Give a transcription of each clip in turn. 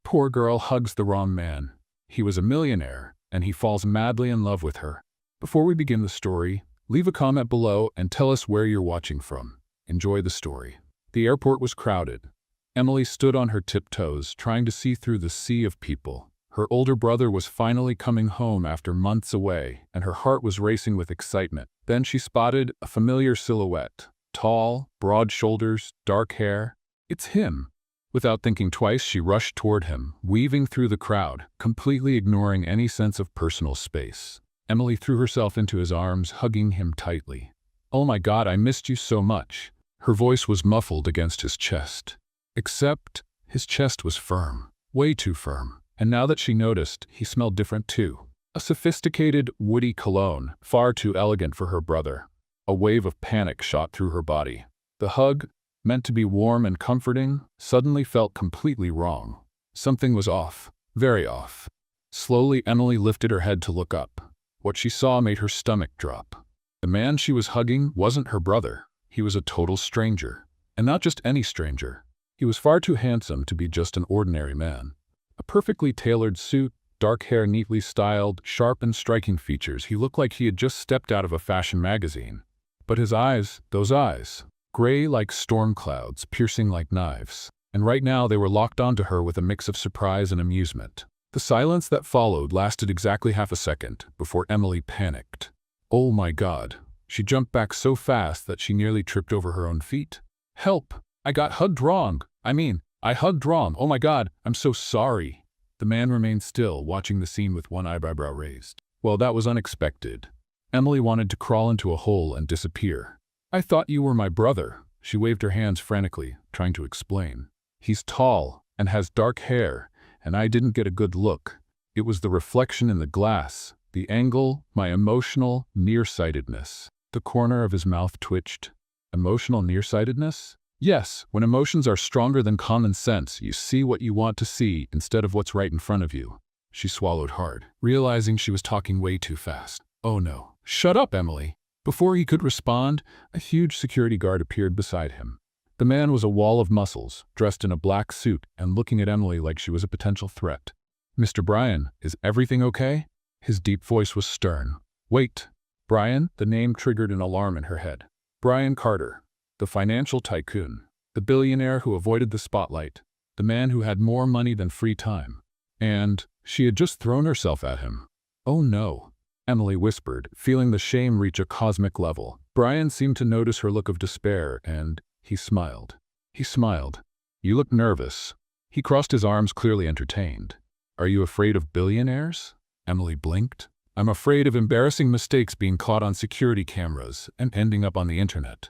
poor girl hugs the wrong man. He was a millionaire, and he falls madly in love with her. Before we begin the story, leave a comment below and tell us where you're watching from. Enjoy the story. The airport was crowded. Emily stood on her tiptoes, trying to see through the sea of people. Her older brother was finally coming home after months away, and her heart was racing with excitement. Then she spotted a familiar silhouette. Tall, broad shoulders, dark hair. It's him. Without thinking twice, she rushed toward him, weaving through the crowd, completely ignoring any sense of personal space. Emily threw herself into his arms, hugging him tightly. "Oh my God, I missed you so much." Her voice was muffled against his chest. Except his chest was firm, way too firm. And now that she noticed, he smelled different too. A sophisticated, woody cologne, far too elegant for her brother. A wave of panic shot through her body. The hug, meant to be warm and comforting, suddenly felt completely wrong. Something was off, very off. Slowly, Emily lifted her head to look up. What she saw made her stomach drop. The man she was hugging wasn't her brother. He was a total stranger. And not just any stranger. He was far too handsome to be just an ordinary man. A perfectly tailored suit, dark hair neatly styled, sharp and striking features. He looked like he had just stepped out of a fashion magazine. But his eyes, those eyes, gray like storm clouds, piercing like knives. And right now they were locked onto her with a mix of surprise and amusement. The silence that followed lasted exactly half a second before Emily panicked. Oh my God. She jumped back so fast that she nearly tripped over her own feet. "Help! I got hugged wrong. I hugged wrong. Oh my God, I'm so sorry." The man remained still, watching the scene with one eyebrow raised. Well, that was unexpected. Emily wanted to crawl into a hole and disappear. "I thought you were my brother." She waved her hands frantically, trying to explain. "He's tall and has dark hair, and I didn't get a good look. It was the reflection in the glass, the angle, my emotional nearsightedness." The corner of his mouth twitched. Emotional nearsightedness? Yes, when emotions are stronger than common sense, you see what you want to see instead of what's right in front of you. She swallowed hard, realizing she was talking way too fast. "Oh no. Shut up, Emily." Before he could respond, a huge security guard appeared beside him. The man was a wall of muscles, dressed in a black suit and looking at Emily like she was a potential threat. "Mr. Bryan, is everything okay?" His deep voice was stern. "Wait." Bryan, the name triggered an alarm in her head. Bryan Carter, the financial tycoon, the billionaire who avoided the spotlight, the man who had more money than free time. And she had just thrown herself at him. "Oh no," Emily whispered, feeling the shame reach a cosmic level. Bryan seemed to notice her look of despair, and he smiled. He smiled. "You look nervous." He crossed his arms, clearly entertained. "Are you afraid of billionaires?" Emily blinked. "I'm afraid of embarrassing mistakes being caught on security cameras and ending up on the internet."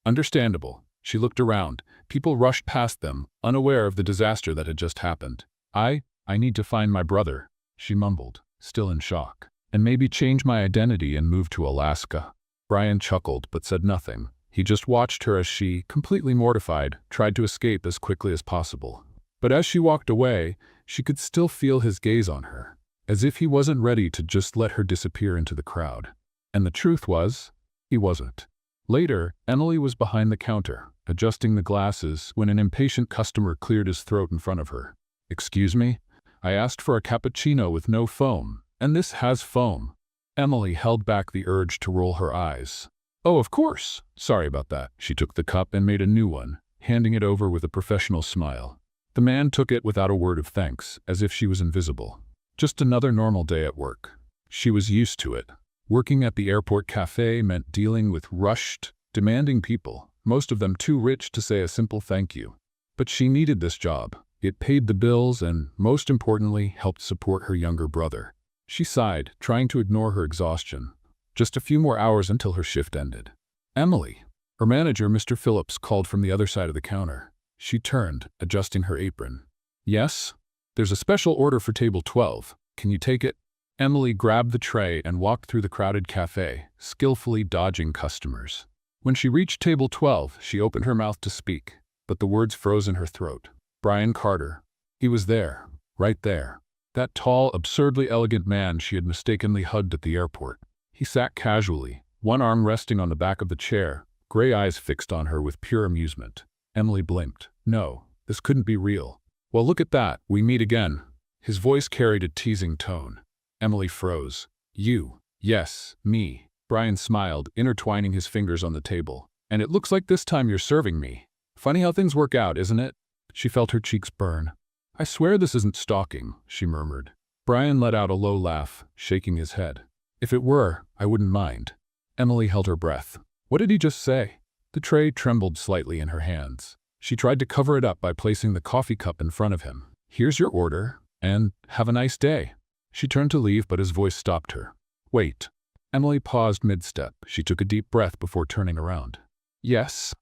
Understandable." She looked around. People rushed past them, unaware of the disaster that had just happened. I need to find my brother," she mumbled, still in shock. "And maybe change my identity and move to Alaska." Bryan chuckled but said nothing. He just watched her as she, completely mortified, tried to escape as quickly as possible. But as she walked away, she could still feel his gaze on her, as if he wasn't ready to just let her disappear into the crowd. And the truth was, he wasn't. Later, Emily was behind the counter, adjusting the glasses, when an impatient customer cleared his throat in front of her. "Excuse me? I asked for a cappuccino with no foam, and this has foam." Emily held back the urge to roll her eyes. "Oh, of course. Sorry about that." She took the cup and made a new one, handing it over with a professional smile. The man took it without a word of thanks, as if she was invisible. Just another normal day at work. She was used to it. Working at the airport cafe meant dealing with rushed, demanding people, most of them too rich to say a simple thank you. But she needed this job. It paid the bills and, most importantly, helped support her younger brother. She sighed, trying to ignore her exhaustion. Just a few more hours until her shift ended. "Emily." Her manager, Mr. Phillips, called from the other side of the counter. She turned, adjusting her apron. "Yes? There's a special order for table 12. Can you take it?" Emily grabbed the tray and walked through the crowded cafe, skillfully dodging customers. When she reached table 12, she opened her mouth to speak, but the words froze in her throat. Bryan Carter. He was there, right there. That tall, absurdly elegant man she had mistakenly hugged at the airport. He sat casually, one arm resting on the back of the chair, gray eyes fixed on her with pure amusement. Emily blinked. No, this couldn't be real. Well, look at that. We meet again. His voice carried a teasing tone. Emily froze. You. Yes, me. Brian smiled, intertwining his fingers on the table. And it looks like this time you're serving me. Funny how things work out, isn't it? She felt her cheeks burn. I swear this isn't stalking, she murmured. Brian let out a low laugh, shaking his head. If it were, I wouldn't mind. Emily held her breath. What did he just say? The tray trembled slightly in her hands. She tried to cover it up by placing the coffee cup in front of him. Here's your order, and have a nice day. She turned to leave, but his voice stopped her. Wait. Emily paused mid-step. She took a deep breath before turning around. Yes?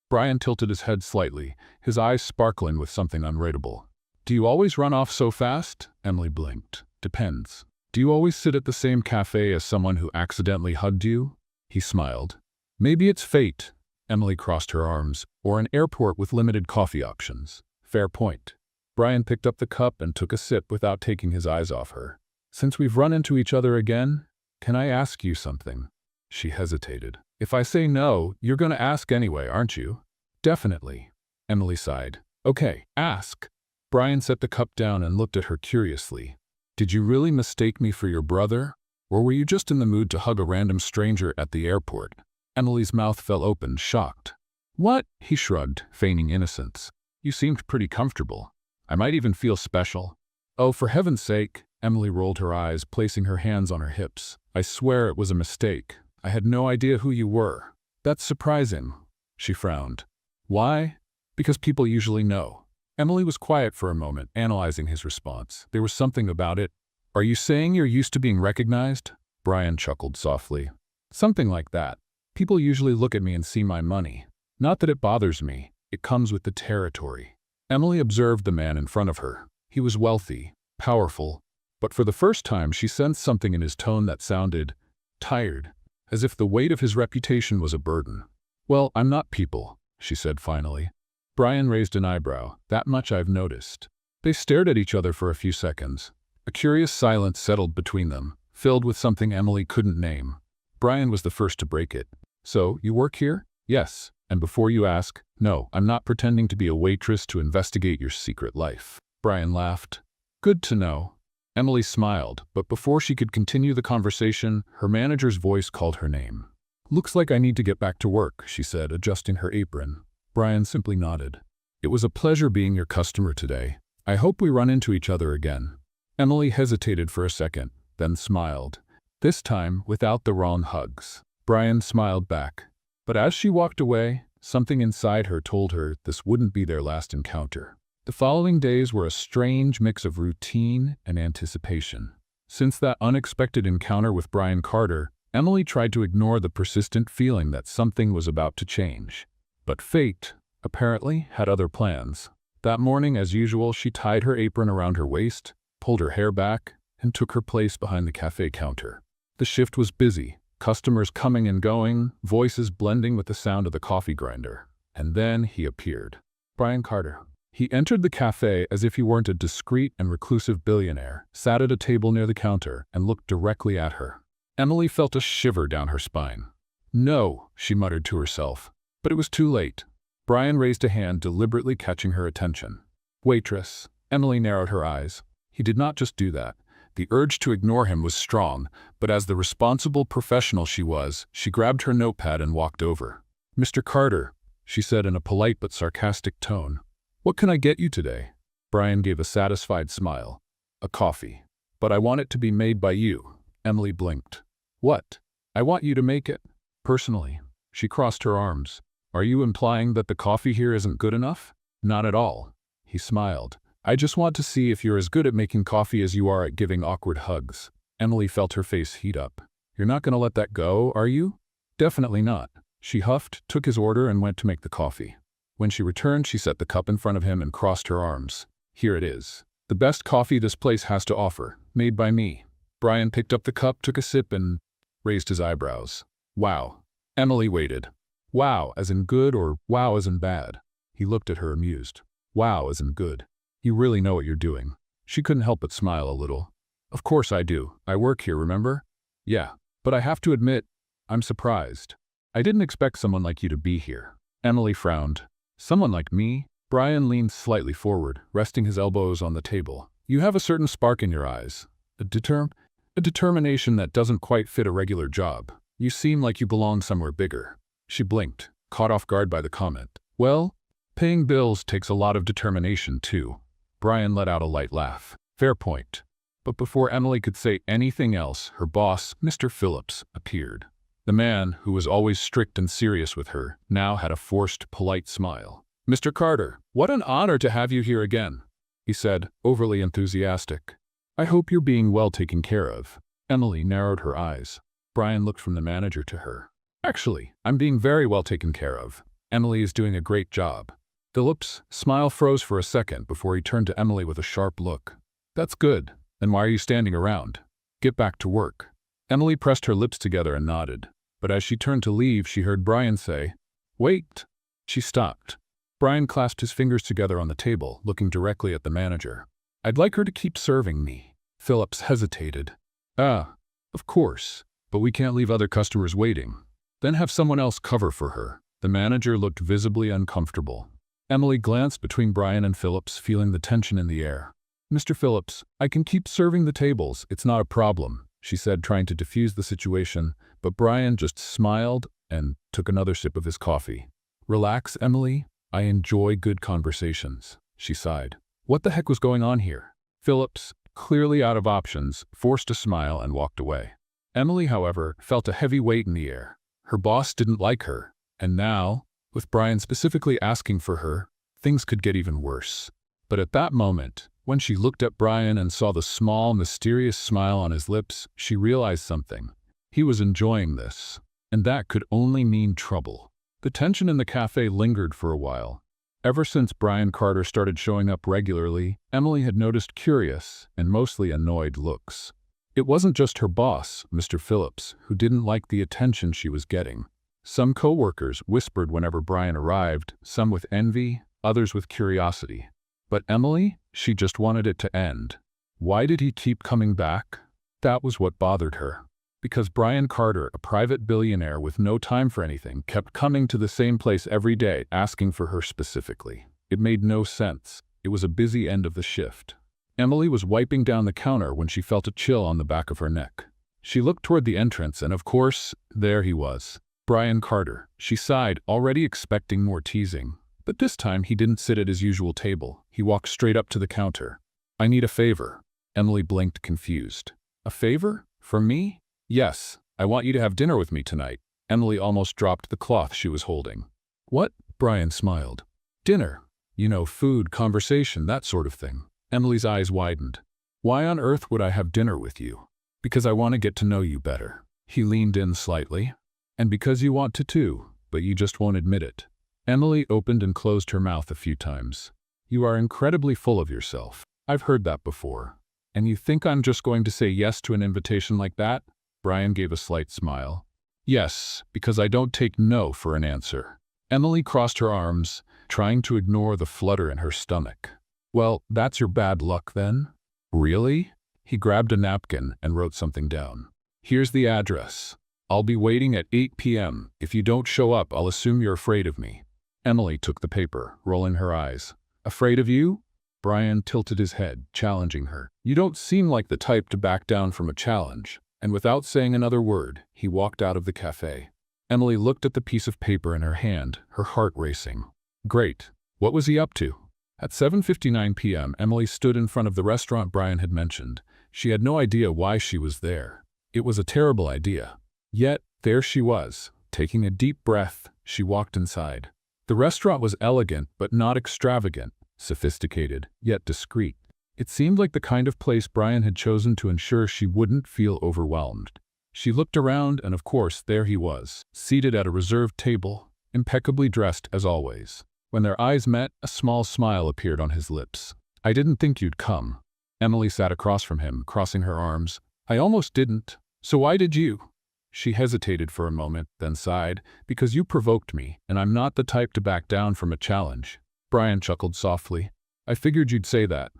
Brian tilted his head slightly, his eyes sparkling with something unreadable. Do you always run off so fast? Emily blinked. Depends. Do you always sit at the same cafe as someone who accidentally hugged you? He smiled. Maybe it's fate. Emily crossed her arms. Or an airport with limited coffee options. Fair point. Brian picked up the cup and took a sip without taking his eyes off her. Since we've run into each other again, can I ask you something? She hesitated. If I say no, you're going to ask anyway, aren't you? Definitely. Emily sighed. Okay, ask. Brian set the cup down and looked at her curiously. Did you really mistake me for your brother? Or were you just in the mood to hug a random stranger at the airport? Emily's mouth fell open, shocked. What? He shrugged, feigning innocence. You seemed pretty comfortable. I might even feel special. Oh, for heaven's sake. Emily rolled her eyes, placing her hands on her hips. I swear it was a mistake. I had no idea who you were. That's surprising. She frowned. Why? Because people usually know. Emily was quiet for a moment, analyzing his response. There was something about it. Are you saying you're used to being recognized? Brian chuckled softly. Something like that. People usually look at me and see my money. Not that it bothers me. It comes with the territory. Emily observed the man in front of her. He was wealthy, powerful, but for the first time she sensed something in his tone that sounded tired, as if the weight of his reputation was a burden. Well, I'm not people, she said finally. Brian raised an eyebrow. That much I've noticed. They stared at each other for a few seconds. A curious silence settled between them, filled with something Emily couldn't name. Brian was the first to break it. So, you work here? Yes. And before you ask, no, I'm not pretending to be a waitress to investigate your secret life. Brian laughed. Good to know. Emily smiled, but before she could continue the conversation, her manager's voice called her name. Looks like I need to get back to work, she said, adjusting her apron. Brian simply nodded. It was a pleasure being your customer today. I hope we run into each other again. Emily hesitated for a second, then smiled. This time, without the wrong hugs. Brian smiled back. But as she walked away, something inside her told her this wouldn't be their last encounter. The following days were a strange mix of routine and anticipation. Since that unexpected encounter with Brian Carter, Emily tried to ignore the persistent feeling that something was about to change. But fate, apparently, had other plans. That morning, as usual, she tied her apron around her waist, pulled her hair back, and took her place behind the cafe counter. The shift was busy, customers coming and going, voices blending with the sound of the coffee grinder. And then he appeared. Brian Carter. He entered the cafe as if he weren't a discreet and reclusive billionaire, sat at a table near the counter, and looked directly at her. Emily felt a shiver down her spine. No, she muttered to herself. But it was too late. Brian raised a hand, deliberately catching her attention. Waitress. Emily narrowed her eyes. He did not just do that. The urge to ignore him was strong, but as the responsible professional she was, she grabbed her notepad and walked over. Mr. Carter, she said in a polite but sarcastic tone. What can I get you today? Brian gave a satisfied smile. A coffee. But I want it to be made by you. Emily blinked. What? I want you to make it. Personally. She crossed her arms. Are you implying that the coffee here isn't good enough? Not at all. He smiled. I just want to see if you're as good at making coffee as you are at giving awkward hugs. Emily felt her face heat up. You're not going to let that go, are you? Definitely not. She huffed, took his order, and went to make the coffee. When she returned, she set the cup in front of him and crossed her arms. Here it is. The best coffee this place has to offer, made by me. Brian picked up the cup, took a sip, and raised his eyebrows. Wow. Emily waited. Wow as in good or wow as in bad? He looked at her amused. Wow as in good. You really know what you're doing. She couldn't help but smile a little. Of course I do. I work here, remember? Yeah. But I have to admit, I'm surprised. I didn't expect someone like you to be here. Emily frowned. Someone like me? Brian leaned slightly forward, resting his elbows on the table. You have a certain spark in your eyes. A determination that doesn't quite fit a regular job. You seem like you belong somewhere bigger. She blinked, caught off guard by the comment. Well, paying bills takes a lot of determination, too. Brian let out a light laugh. Fair point. But before Emily could say anything else, her boss, Mr. Phillips, appeared. The man, who was always strict and serious with her, now had a forced, polite smile. Mr. Carter, what an honor to have you here again, he said, overly enthusiastic. I hope you're being well taken care of. Emily narrowed her eyes. Brian looked from the manager to her. Actually, I'm being very well taken care of. Emily is doing a great job. Phillips' smile froze for a second before he turned to Emily with a sharp look. That's good. Then why are you standing around? Get back to work. Emily pressed her lips together and nodded. But as she turned to leave, she heard Brian say, Wait. She stopped. Brian clasped his fingers together on the table, looking directly at the manager. I'd like her to keep serving me. Phillips hesitated. Ah, of course. But we can't leave other customers waiting. Then have someone else cover for her. The manager looked visibly uncomfortable. Emily glanced between Brian and Phillips, feeling the tension in the air. Mr. Phillips, I can keep serving the tables. It's not a problem, she said, trying to defuse the situation, but Brian just smiled and took another sip of his coffee. Relax, Emily. I enjoy good conversations, she sighed. What the heck was going on here? Phillips, clearly out of options, forced a smile and walked away. Emily, however, felt a heavy weight in the air. Her boss didn't like her, and now, with Brian specifically asking for her, things could get even worse. But at that moment, when she looked at Brian and saw the small, mysterious smile on his lips, she realized something. He was enjoying this, and that could only mean trouble. The tension in the cafe lingered for a while. Ever since Brian Carter started showing up regularly, Emily had noticed curious and mostly annoyed looks. It wasn't just her boss, Mr. Phillips, who didn't like the attention she was getting. Some co-workers whispered whenever Brian arrived, some with envy, others with curiosity. But Emily, she just wanted it to end. Why did he keep coming back? That was what bothered her. Because Brian Carter, a private billionaire with no time for anything, kept coming to the same place every day, asking for her specifically. It made no sense. It was a busy end of the shift. Emily was wiping down the counter when she felt a chill on the back of her neck. She looked toward the entrance, and of course, there he was. Brian Carter. She sighed, already expecting more teasing. But this time he didn't sit at his usual table. He walked straight up to the counter. I need a favor. Emily blinked, confused. A favor? From me? Yes, I want you to have dinner with me tonight. Emily almost dropped the cloth she was holding. What? Brian smiled. Dinner. You know, food, conversation, that sort of thing. Emily's eyes widened. Why on earth would I have dinner with you? Because I want to get to know you better. He leaned in slightly. And because you want to too, but you just won't admit it. Emily opened and closed her mouth a few times. You are incredibly full of yourself. I've heard that before. And you think I'm just going to say yes to an invitation like that? Brian gave a slight smile. Yes, because I don't take no for an answer. Emily crossed her arms, trying to ignore the flutter in her stomach. Well, that's your bad luck then? Really? He grabbed a napkin and wrote something down. Here's the address. I'll be waiting at 8 p.m. If you don't show up, I'll assume you're afraid of me. Emily took the paper, rolling her eyes. Afraid of you? Brian tilted his head, challenging her. You don't seem like the type to back down from a challenge. And without saying another word, he walked out of the cafe. Emily looked at the piece of paper in her hand, her heart racing. Great. What was he up to? At 7:59 p.m., Emily stood in front of the restaurant Brian had mentioned. She had no idea why she was there. It was a terrible idea. Yet, there she was. Taking a deep breath, she walked inside. The restaurant was elegant but not extravagant, sophisticated, yet discreet. It seemed like the kind of place Brian had chosen to ensure she wouldn't feel overwhelmed. She looked around and of course there he was, seated at a reserved table, impeccably dressed as always. When their eyes met, a small smile appeared on his lips. I didn't think you'd come. Emily sat across from him, crossing her arms. I almost didn't. So why did you? She hesitated for a moment, then sighed, because you provoked me, and I'm not the type to back down from a challenge. Brian chuckled softly. I figured you'd say that.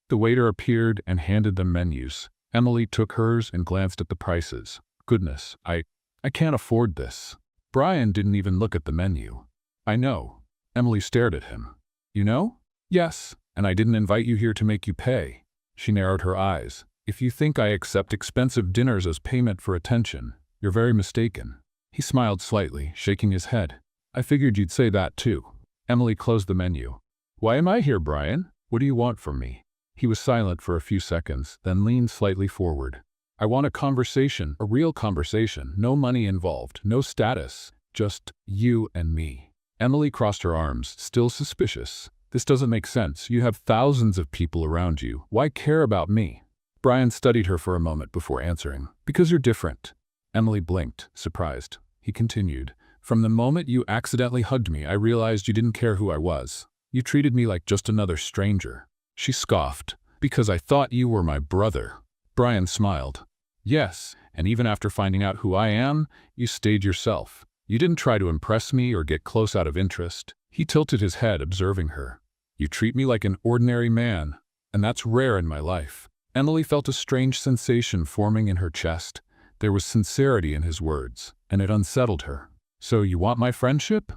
The waiter appeared and handed them menus. Emily took hers and glanced at the prices. Goodness, I can't afford this. Brian didn't even look at the menu. I know. Emily stared at him. You know? Yes, and I didn't invite you here to make you pay. She narrowed her eyes. If you think I accept expensive dinners as payment for attention, you're very mistaken. He smiled slightly, shaking his head. I figured you'd say that too. Emily closed the menu. Why am I here, Brian? What do you want from me? He was silent for a few seconds, then leaned slightly forward. I want a conversation, a real conversation, no money involved, no status, just you and me. Emily crossed her arms, still suspicious. This doesn't make sense. You have thousands of people around you. Why care about me? Brian studied her for a moment before answering. Because you're different. Emily blinked, surprised. He continued. From the moment you accidentally hugged me, I realized you didn't care who I was. You treated me like just another stranger. She scoffed. Because I thought you were my brother. Brian smiled. Yes, and even after finding out who I am, you stayed yourself. You didn't try to impress me or get close out of interest. He tilted his head, observing her. You treat me like an ordinary man, and that's rare in my life. Emily felt a strange sensation forming in her chest. There was sincerity in his words, and it unsettled her. So you want my friendship?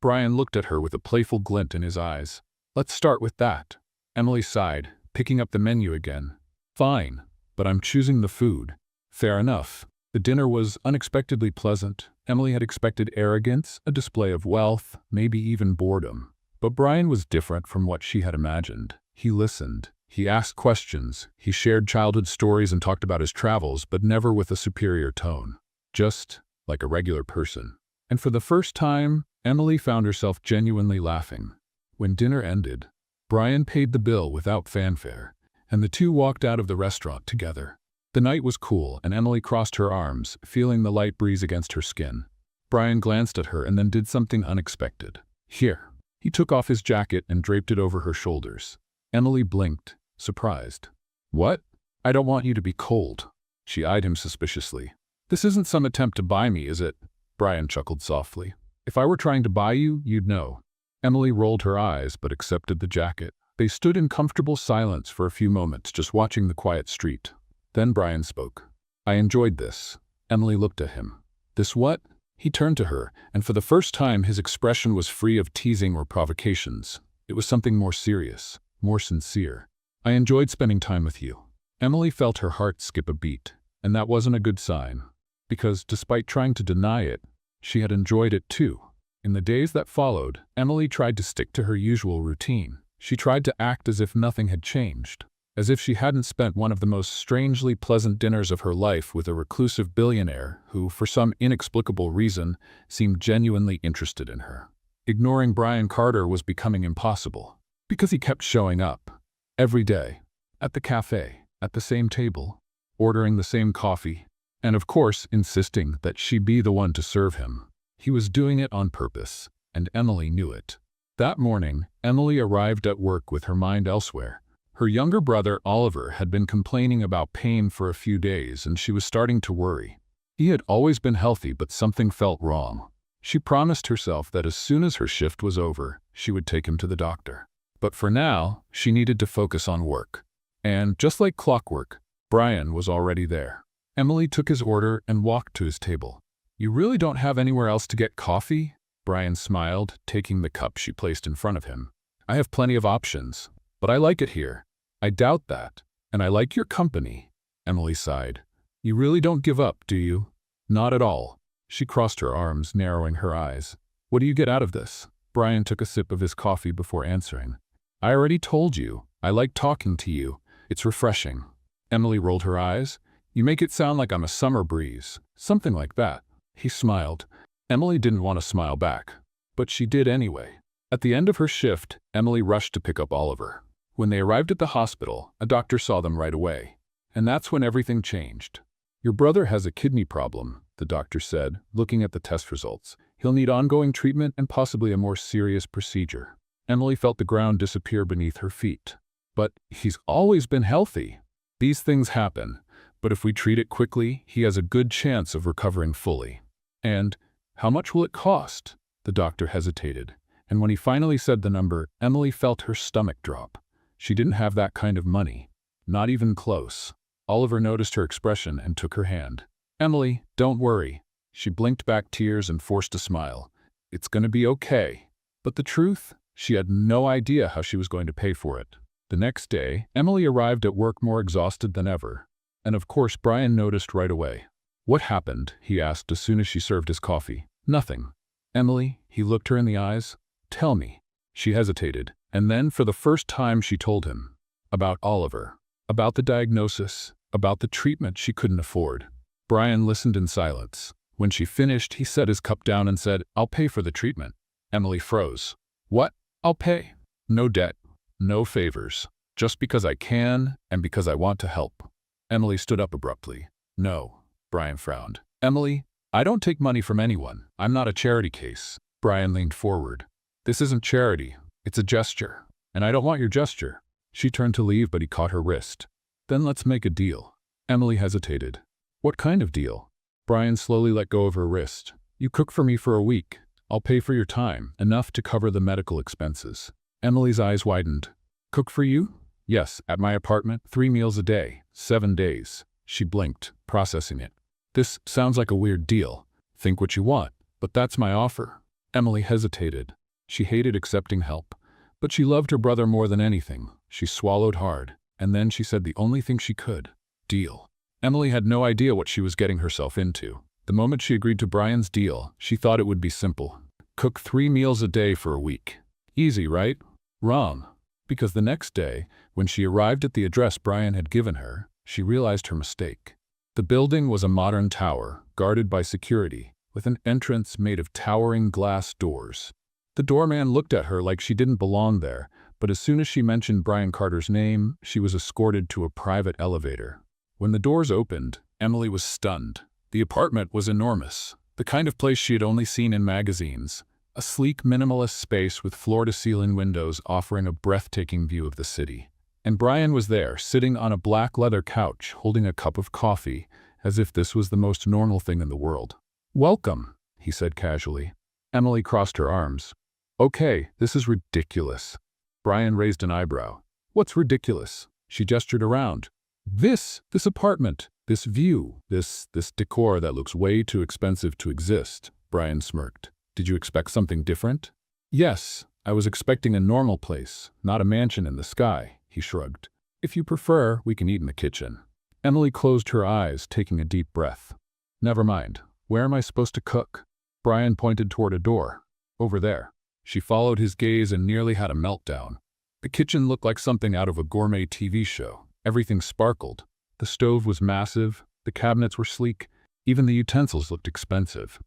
Brian looked at her with a playful glint in his eyes. Let's start with that. Emily sighed, picking up the menu again. Fine, but I'm choosing the food. Fair enough. The dinner was unexpectedly pleasant. Emily had expected arrogance, a display of wealth, maybe even boredom. But Brian was different from what she had imagined. He listened. He asked questions. He shared childhood stories and talked about his travels, but never with a superior tone. Just like a regular person. And for the first time, Emily found herself genuinely laughing. When dinner ended, Brian paid the bill without fanfare, and the two walked out of the restaurant together. The night was cool, and Emily crossed her arms, feeling the light breeze against her skin. Brian glanced at her and then did something unexpected. Here. He took off his jacket and draped it over her shoulders. Emily blinked, surprised. What? I don't want you to be cold. She eyed him suspiciously. This isn't some attempt to buy me, is it? Brian chuckled softly. If I were trying to buy you, you'd know. Emily rolled her eyes but accepted the jacket. They stood in comfortable silence for a few moments, just watching the quiet street. Then Brian spoke. I enjoyed this. Emily looked at him. This what? He turned to her, and for the first time his expression was free of teasing or provocations. It was something more serious, more sincere. I enjoyed spending time with you. Emily felt her heart skip a beat, and that wasn't a good sign. Because, despite trying to deny it, she had enjoyed it too. In the days that followed, Emily tried to stick to her usual routine. She tried to act as if nothing had changed. As if she hadn't spent one of the most strangely pleasant dinners of her life with a reclusive billionaire who, for some inexplicable reason, seemed genuinely interested in her. Ignoring Brian Carter was becoming impossible, because he kept showing up. Every day. At the cafe. At the same table. Ordering the same coffee. And of course, insisting that she be the one to serve him. He was doing it on purpose, and Emily knew it. That morning, Emily arrived at work with her mind elsewhere. Her younger brother, Oliver, had been complaining about pain for a few days, and she was starting to worry. He had always been healthy, but something felt wrong. She promised herself that as soon as her shift was over, she would take him to the doctor. But for now, she needed to focus on work. And, just like clockwork, Brian was already there. Emily took his order and walked to his table. You really don't have anywhere else to get coffee? Brian smiled, taking the cup she placed in front of him. I have plenty of options, but I like it here. I doubt that, and I like your company. Emily sighed. You really don't give up, do you? Not at all. She crossed her arms, narrowing her eyes. What do you get out of this? Brian took a sip of his coffee before answering. I already told you. I like talking to you. It's refreshing. Emily rolled her eyes. You make it sound like I'm a summer breeze. Something like that. He smiled. Emily didn't want to smile back, but she did anyway. At the end of her shift, Emily rushed to pick up Oliver. When they arrived at the hospital, a doctor saw them right away. And that's when everything changed. Your brother has a kidney problem, the doctor said, looking at the test results. He'll need ongoing treatment and possibly a more serious procedure. Emily felt the ground disappear beneath her feet. But he's always been healthy. These things happen, but if we treat it quickly, he has a good chance of recovering fully. And how much will it cost? The doctor hesitated, and when he finally said the number, Emily felt her stomach drop. She didn't have that kind of money. Not even close. Oliver noticed her expression and took her hand. Emily, don't worry. She blinked back tears and forced a smile. It's gonna be okay. But the truth? She had no idea how she was going to pay for it. The next day, Emily arrived at work more exhausted than ever. And of course, Brian noticed right away. "What happened?" he asked as soon as she served his coffee. "Nothing." "Emily," he looked her in the eyes. "Tell me." She hesitated, and then for the first time she told him. About Oliver. About the diagnosis. About the treatment she couldn't afford. Brian listened in silence. When she finished, he set his cup down and said, "I'll pay for the treatment." Emily froze. "What? I'll pay?" "No debt. No favors. Just because I can and because I want to help." Emily stood up abruptly. "No." Brian frowned. "Emily, I don't take money from anyone. I'm not a charity case." Brian leaned forward. "This isn't charity. It's a gesture. And I don't want your gesture." She turned to leave, but he caught her wrist. "Then let's make a deal." Emily hesitated. "What kind of deal?" Brian slowly let go of her wrist. "You cook for me for a week. I'll pay for your time, enough to cover the medical expenses." Emily's eyes widened. "Cook for you?" "Yes, at my apartment, 3 meals a day, 7 days." She blinked, processing it. "This sounds like a weird deal. Think what you want, but that's my offer." Emily hesitated. She hated accepting help, but she loved her brother more than anything. She swallowed hard, and then she said the only thing she could. "Deal." Emily had no idea what she was getting herself into. The moment she agreed to Brian's deal, she thought it would be simple. Cook 3 meals a day for a week. Easy, right? Wrong. Because the next day, when she arrived at the address Brian had given her, she realized her mistake. The building was a modern tower, guarded by security, with an entrance made of towering glass doors. The doorman looked at her like she didn't belong there, but as soon as she mentioned Brian Carter's name, she was escorted to a private elevator. When the doors opened, Emily was stunned. The apartment was enormous, the kind of place she had only seen in magazines. A sleek, minimalist space with floor-to-ceiling windows offering a breathtaking view of the city. And Brian was there, sitting on a black leather couch, holding a cup of coffee, as if this was the most normal thing in the world. "Welcome," he said casually. Emily crossed her arms. "Okay, this is ridiculous." Brian raised an eyebrow. "What's ridiculous?" She gestured around. This apartment, this view, this decor that looks way too expensive to exist." Brian smirked. "Did you expect something different?" "Yes, I was expecting a normal place, not a mansion in the sky," he shrugged. "If you prefer, we can eat in the kitchen." Emily closed her eyes, taking a deep breath. "Never mind. Where am I supposed to cook?" Brian pointed toward a door. "Over there." She followed his gaze and nearly had a meltdown. The kitchen looked like something out of a gourmet TV show. Everything sparkled. The stove was massive, the cabinets were sleek, even the utensils looked expensive.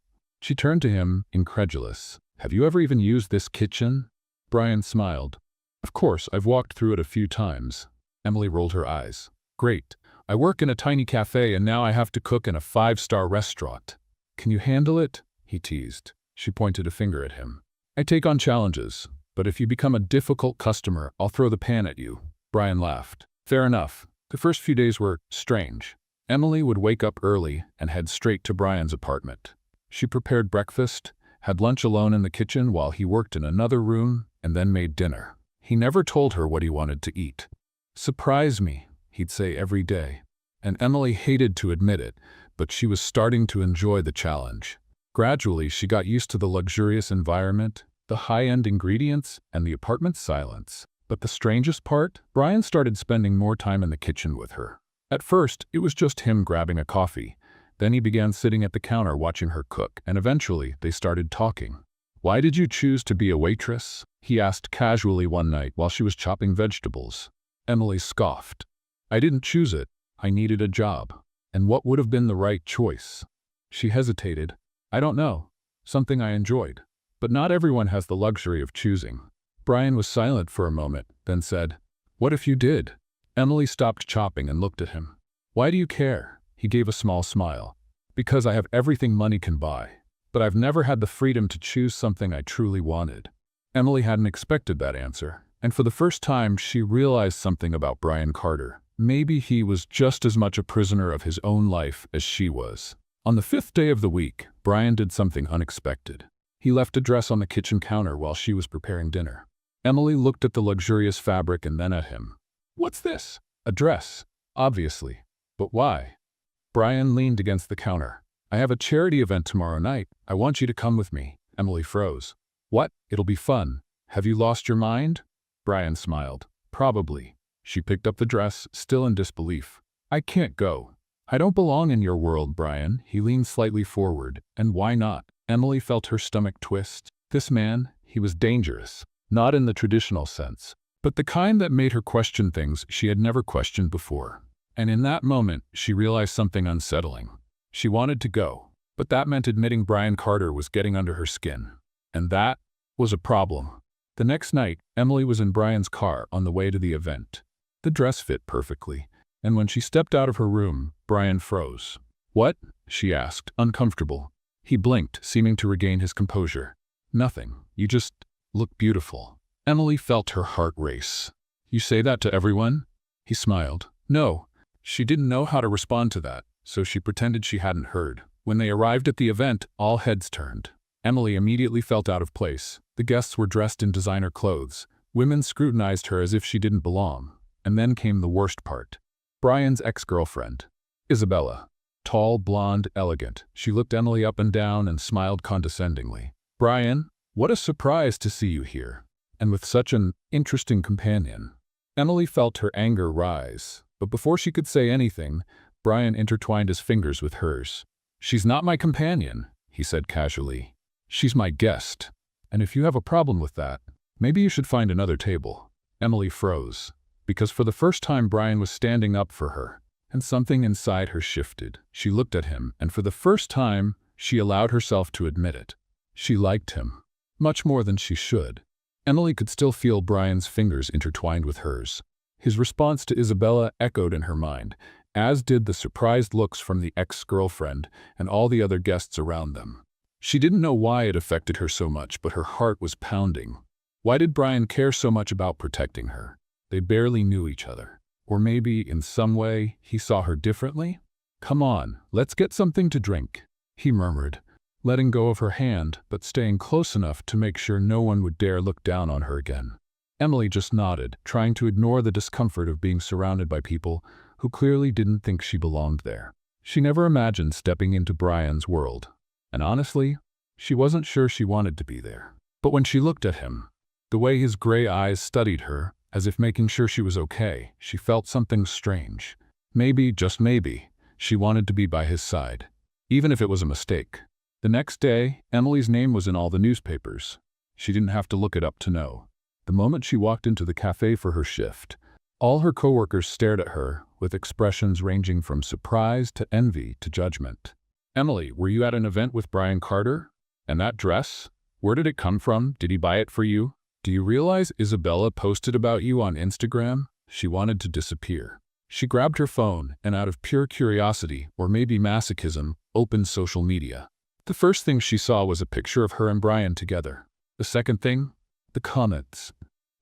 She turned to him, incredulous. "Have you ever even used this kitchen?" Brian smiled. "Of course, I've walked through it a few times." Emily rolled her eyes. "Great. I work in a tiny cafe and now I have to cook in a 5-star restaurant." "Can you handle it?" he teased. She pointed a finger at him. "I take on challenges, but if you become a difficult customer, I'll throw the pan at you." Brian laughed. "Fair enough." The first few days were strange. Emily would wake up early and head straight to Brian's apartment. She prepared breakfast, had lunch alone in the kitchen while he worked in another room, and then made dinner. He never told her what he wanted to eat. "Surprise me," he'd say every day. And Emily hated to admit it, but she was starting to enjoy the challenge. Gradually, she got used to the luxurious environment, the high-end ingredients, and the apartment's silence. But the strangest part? Brian started spending more time in the kitchen with her. At first, it was just him grabbing a coffee. Then he began sitting at the counter watching her cook, and eventually they started talking. "Why did you choose to be a waitress?" he asked casually one night while she was chopping vegetables. Emily scoffed. "I didn't choose it. I needed a job. And what would have been the right choice?" She hesitated. "I don't know. Something I enjoyed. But not everyone has the luxury of choosing." Brian was silent for a moment, then said, "What if you did?" Emily stopped chopping and looked at him. "Why do you care?" He gave a small smile. "Because I have everything money can buy. But I've never had the freedom to choose something I truly wanted." Emily hadn't expected that answer, and for the first time she realized something about Brian Carter. Maybe he was just as much a prisoner of his own life as she was. On the 5th day of the week, Brian did something unexpected. He left a dress on the kitchen counter while she was preparing dinner. Emily looked at the luxurious fabric and then at him. "What's this?" "A dress. Obviously. But why?" Brian leaned against the counter. "I have a charity event tomorrow night. I want you to come with me." Emily froze. "What? It'll be fun." Have you lost your mind? Brian smiled. Probably. She picked up the dress, still in disbelief. I can't go. I don't belong in your world, Brian. He leaned slightly forward. And why not? Emily felt her stomach twist. This man, he was dangerous. Not in the traditional sense, but the kind that made her question things she had never questioned before. And in that moment, she realized something unsettling. She wanted to go, but that meant admitting Brian Carter was getting under her skin. And that was a problem. The next night, Emily was in Brian's car on the way to the event. The dress fit perfectly, and when she stepped out of her room, Brian froze. What? She asked, uncomfortable. He blinked, seeming to regain his composure. Nothing. You just look beautiful. Emily felt her heart race. You say that to everyone? He smiled. No. She didn't know how to respond to that, so she pretended she hadn't heard. When they arrived at the event, all heads turned. Emily immediately felt out of place. The guests were dressed in designer clothes. Women scrutinized her as if she didn't belong. And then came the worst part. Brian's ex-girlfriend, Isabella. Tall, blonde, elegant. She looked Emily up and down and smiled condescendingly. Brian, what a surprise to see you here. And with such an interesting companion. Emily felt her anger rise. But before she could say anything, Brian intertwined his fingers with hers. She's not my companion, he said casually. She's my guest. And if you have a problem with that, maybe you should find another table. Emily froze, because for the first time Brian was standing up for her, and something inside her shifted. She looked at him, and for the first time, she allowed herself to admit it. She liked him, much more than she should. Emily could still feel Brian's fingers intertwined with hers. His response to Isabella echoed in her mind, as did the surprised looks from the ex-girlfriend and all the other guests around them. She didn't know why it affected her so much, but her heart was pounding. Why did Brian care so much about protecting her? They barely knew each other. Or maybe, in some way, he saw her differently? Come on, let's get something to drink, he murmured, letting go of her hand, but staying close enough to make sure no one would dare look down on her again. Emily just nodded, trying to ignore the discomfort of being surrounded by people who clearly didn't think she belonged there. She never imagined stepping into Brian's world. And honestly, she wasn't sure she wanted to be there. But when she looked at him, the way his gray eyes studied her, as if making sure she was okay, she felt something strange. Maybe, just maybe, she wanted to be by his side, even if it was a mistake. The next day, Emily's name was in all the newspapers. She didn't have to look it up to know. The moment she walked into the cafe for her shift, all her coworkers stared at her with expressions ranging from surprise to envy to judgment. Emily, were you at an event with Brian Carter? And that dress? Where did it come from? Did he buy it for you? Do you realize Isabella posted about you on Instagram? She wanted to disappear. She grabbed her phone and, out of pure curiosity, or maybe masochism, opened social media. The first thing she saw was a picture of her and Brian together. The second thing? The comments.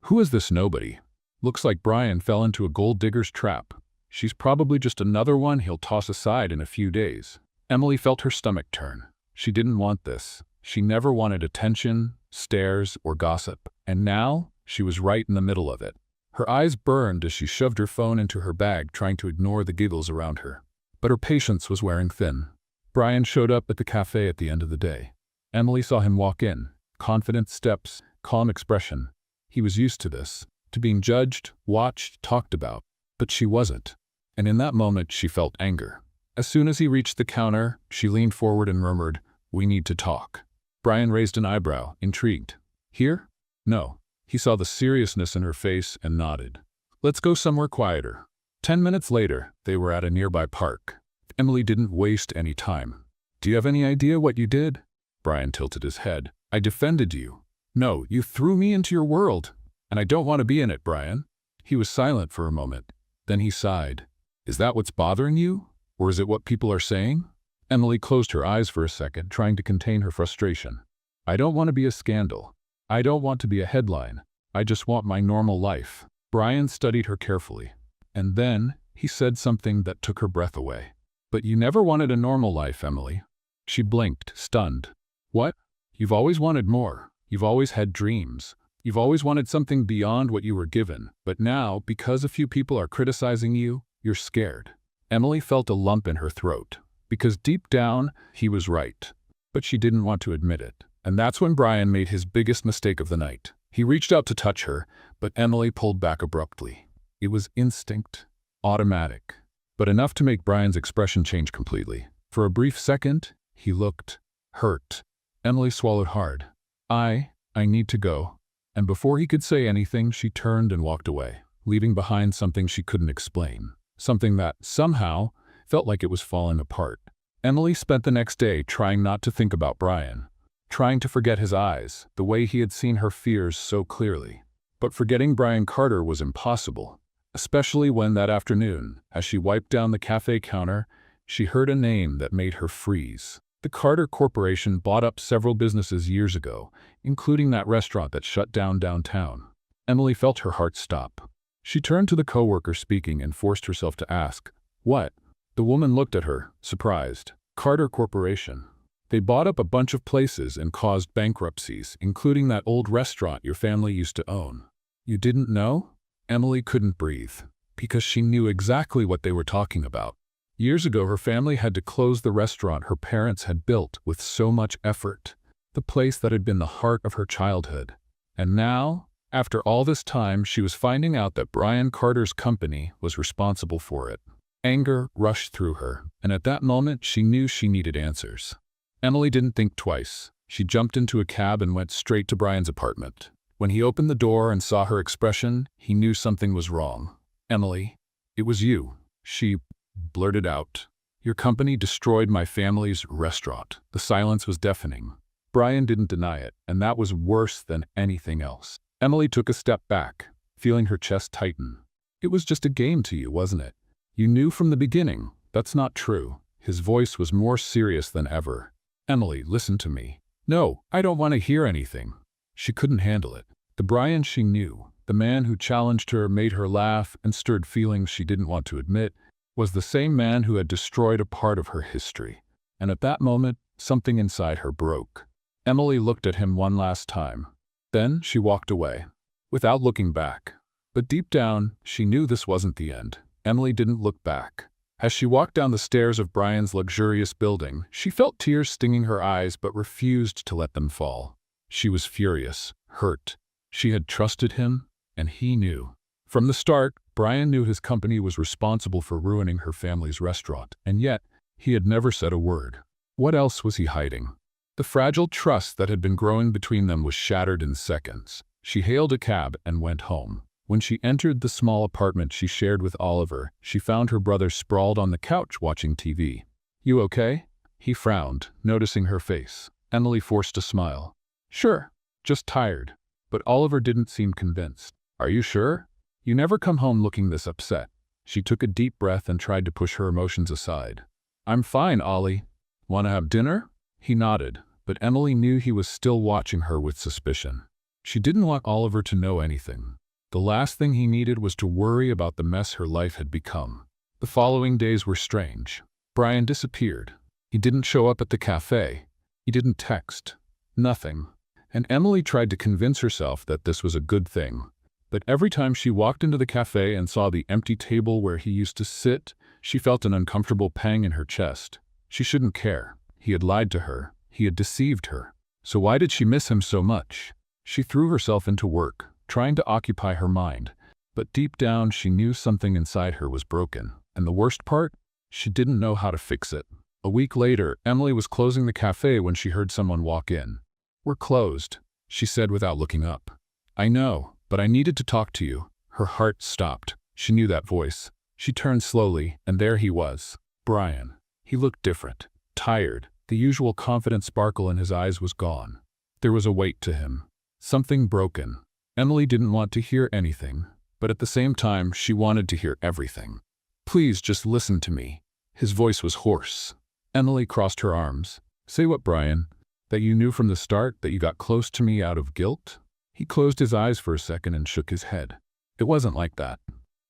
Who is this nobody? Looks like Brian fell into a gold digger's trap. She's probably just another one he'll toss aside in a few days. Emily felt her stomach turn. She didn't want this. She never wanted attention, stares, or gossip. And now, she was right in the middle of it. Her eyes burned as she shoved her phone into her bag, trying to ignore the giggles around her. But her patience was wearing thin. Brian showed up at the cafe at the end of the day. Emily saw him walk in. Confident steps, calm expression. He was used to this, to being judged, watched, talked about. But she wasn't. And in that moment, she felt anger. As soon as he reached the counter, she leaned forward and murmured, "We need to talk." Brian raised an eyebrow, intrigued. Here? No. He saw the seriousness in her face and nodded. Let's go somewhere quieter. 10 minutes later, they were at a nearby park. Emily didn't waste any time. Do you have any idea what you did? Brian tilted his head. I defended you. No, you threw me into your world. And I don't want to be in it, Brian. He was silent for a moment. Then he sighed. Is that what's bothering you? Or is it what people are saying? Emily closed her eyes for a second, trying to contain her frustration. I don't want to be a scandal. I don't want to be a headline. I just want my normal life. Brian studied her carefully. And then, he said something that took her breath away. But you never wanted a normal life, Emily. She blinked, stunned. What? You've always wanted more. You've always had dreams. You've always wanted something beyond what you were given. But now, because a few people are criticizing you, you're scared. Emily felt a lump in her throat. Because deep down, he was right. But she didn't want to admit it. And that's when Brian made his biggest mistake of the night. He reached out to touch her, but Emily pulled back abruptly. It was instinct, automatic, but enough to make Brian's expression change completely. For a brief second, he looked hurt. Emily swallowed hard. I need to go. And before he could say anything, she turned and walked away, leaving behind something she couldn't explain. Something that, somehow, felt like it was falling apart. Emily spent the next day trying not to think about Brian, trying to forget his eyes, the way he had seen her fears so clearly. But forgetting Brian Carter was impossible, especially when that afternoon, as she wiped down the cafe counter, she heard a name that made her freeze. The Carter Corporation bought up several businesses years ago, including that restaurant that shut down downtown. Emily felt her heart stop. She turned to the coworker speaking and forced herself to ask, "What?" The woman looked at her, surprised. Carter Corporation. They bought up a bunch of places and caused bankruptcies, including that old restaurant your family used to own. You didn't know? Emily couldn't breathe, because she knew exactly what they were talking about. Years ago, her family had to close the restaurant her parents had built with so much effort, the place that had been the heart of her childhood. And now, after all this time, she was finding out that Brian Carter's company was responsible for it. Anger rushed through her, and at that moment, she knew she needed answers. Emily didn't think twice. She jumped into a cab and went straight to Brian's apartment. When he opened the door and saw her expression, he knew something was wrong. "Emily, it was you," she blurted out. "Your company destroyed my family's restaurant." The silence was deafening. Brian didn't deny it, and that was worse than anything else. Emily took a step back, feeling her chest tighten. "It was just a game to you, wasn't it? You knew from the beginning." "That's not true." His voice was more serious than ever. "Emily, listen to me." "No, I don't want to hear anything." She couldn't handle it. The Brian she knew, the man who challenged her, made her laugh, and stirred feelings she didn't want to admit, was the same man who had destroyed a part of her history. And at that moment, something inside her broke. Emily looked at him one last time. Then she walked away, without looking back. But deep down, she knew this wasn't the end. Emily didn't look back. As she walked down the stairs of Brian's luxurious building, she felt tears stinging her eyes but refused to let them fall. She was furious, hurt. She had trusted him, and he knew. From the start, Brian knew his company was responsible for ruining her family's restaurant, and yet, he had never said a word. What else was he hiding? The fragile trust that had been growing between them was shattered in seconds. She hailed a cab and went home. When she entered the small apartment she shared with Oliver, she found her brother sprawled on the couch watching TV. "You okay?" He frowned, noticing her face. Emily forced a smile. "Sure, just tired." But Oliver didn't seem convinced. "Are you sure? You never come home looking this upset." She took a deep breath and tried to push her emotions aside. "I'm fine, Ollie. Want to have dinner?" He nodded, but Emily knew he was still watching her with suspicion. She didn't want Oliver to know anything. The last thing he needed was to worry about the mess her life had become. The following days were strange. Brian disappeared. He didn't show up at the cafe. He didn't text. Nothing. And Emily tried to convince herself that this was a good thing. But every time she walked into the cafe and saw the empty table where he used to sit, she felt an uncomfortable pang in her chest. She shouldn't care. He had lied to her. He had deceived her. So why did she miss him so much? She threw herself into work, trying to occupy her mind. But deep down, she knew something inside her was broken. And the worst part? She didn't know how to fix it. A week later, Emily was closing the cafe when she heard someone walk in. "We're closed," she said without looking up. "I know, but I needed to talk to you." Her heart stopped. She knew that voice. She turned slowly, and there he was. Brian. He looked different. Tired. The usual confident sparkle in his eyes was gone. There was a weight to him. Something broken. Emily didn't want to hear anything, but at the same time, she wanted to hear everything. "Please just listen to me." His voice was hoarse. Emily crossed her arms. "Say what, Brian? That you knew from the start that you got close to me out of guilt?" He closed his eyes for a second and shook his head. "It wasn't like that."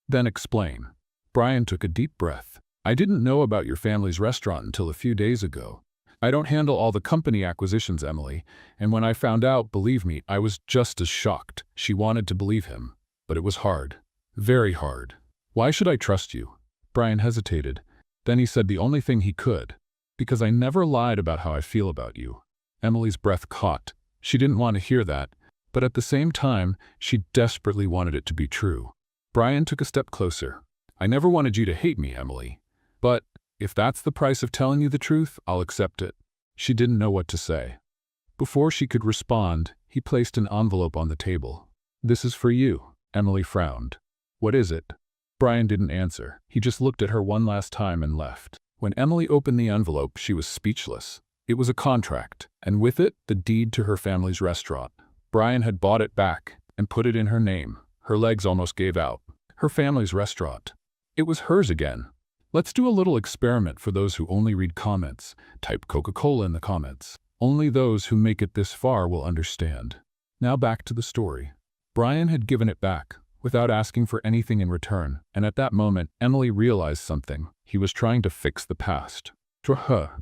"Then explain." Brian took a deep breath. "I didn't know about your family's restaurant until a few days ago. I don't handle all the company acquisitions, Emily, and when I found out, believe me, I was just as shocked." She wanted to believe him, but it was hard. Very hard. "Why should I trust you?" Brian hesitated. Then he said the only thing he could. "Because I never lied about how I feel about you." Emily's breath caught. She didn't want to hear that, but at the same time, she desperately wanted it to be true. Brian took a step closer. "I never wanted you to hate me, Emily. But if that's the price of telling you the truth, I'll accept it." She didn't know what to say. Before she could respond, he placed an envelope on the table. "This is for you." Emily frowned. "What is it?" Brian didn't answer. He just looked at her one last time and left. When Emily opened the envelope, she was speechless. It was a contract, and with it, the deed to her family's restaurant. Brian had bought it back and put it in her name. Her legs almost gave out. Her family's restaurant. It was hers again. Let's do a little experiment for those who only read comments. Type Coca-Cola in the comments. Only those who make it this far will understand. Now back to the story. Brian had given it back, without asking for anything in return, and at that moment, Emily realized something. He was trying to fix the past. To her.